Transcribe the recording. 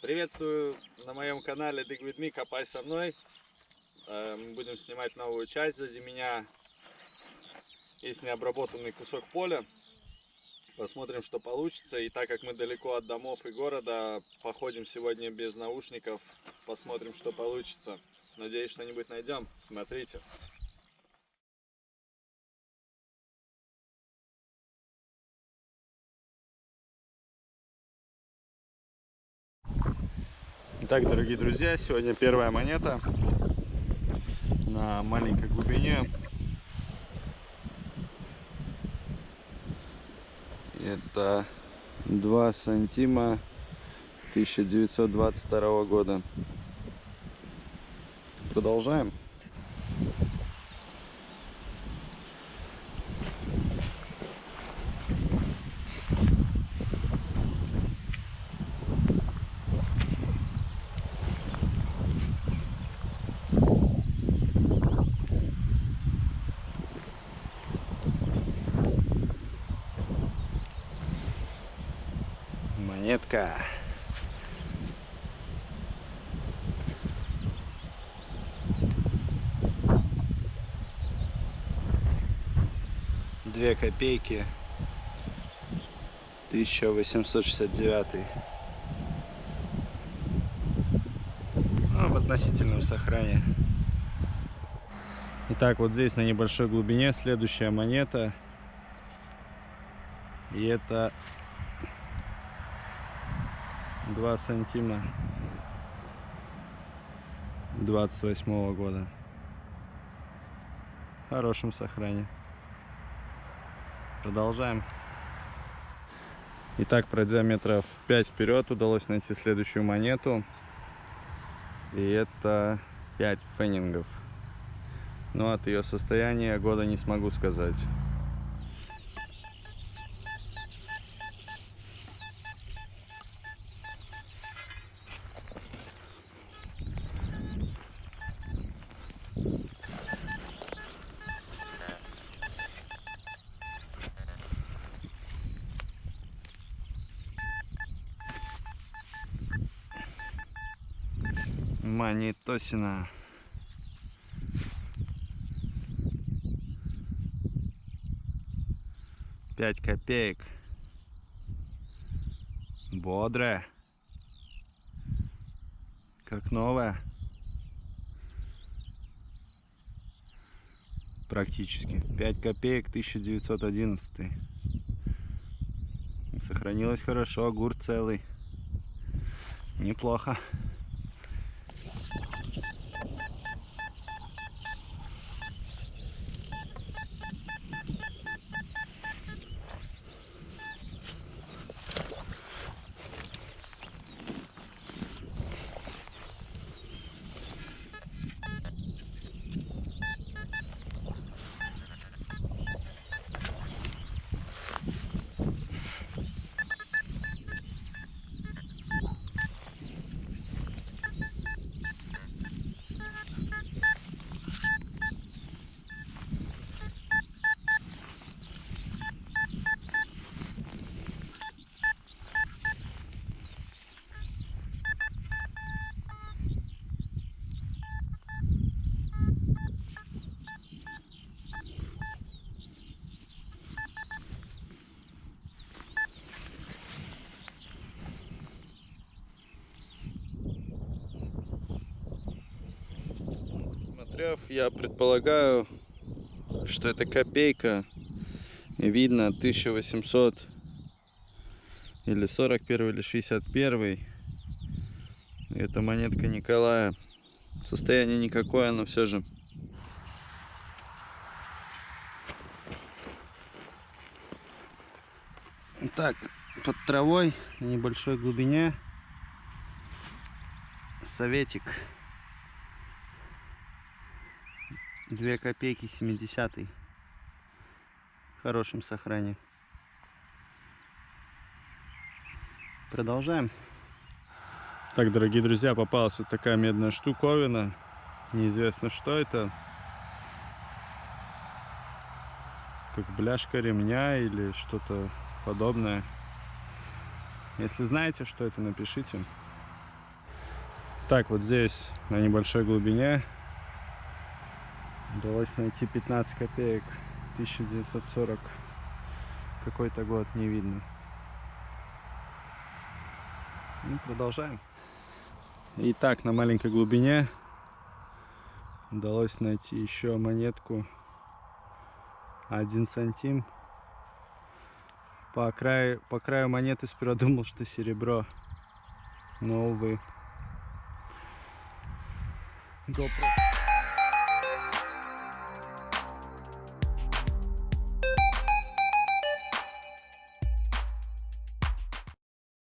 Приветствую на моем канале Dig With Me, копай со мной. Мы будем снимать новую часть. Сзади меня есть необработанный кусок поля. Посмотрим, что получится. И так как мы далеко от домов и города, походим сегодня без наушников. Посмотрим, что получится. Надеюсь, что-нибудь найдем. Смотрите. Итак, дорогие друзья, сегодня первая монета на маленькой глубине. Это 2 сантима 1922 года. Продолжаем. Монетка. Две копейки. 1869. Ну, в относительном сохране. Итак, вот здесь на небольшой глубине следующая монета. И это 2 сантима 28 года. В хорошем сохране. Продолжаем. Итак, пройдя метров 5 вперед, удалось найти следующую монету. И это 5 пфеннингов. Но от ее состояния года не смогу сказать. Монетосина. Пять копеек. Бодрая. Как новая. Практически. 5 копеек 1911. Сохранилось хорошо. Гурт целый. Неплохо. Я предполагаю, что это копейка. И видно 1800 или 41 или 61. Это монетка Николая. Состояние никакое, но все же. Так, под травой на небольшой глубине советик. 2 копейки 70-й. В хорошем сохране. Продолжаем. Так, дорогие друзья, попалась вот такая медная штуковина. Неизвестно, что это. Как бляшка ремня или что-то подобное. Если знаете, что это, напишите. Так, вот здесь на небольшой глубине удалось найти 15 копеек. 1940 какой-то год, не видно. Ну, продолжаем. Итак, на маленькой глубине удалось найти еще монетку 1 сантим. По краю монеты сперва думал, что серебро, но увы. GoPro.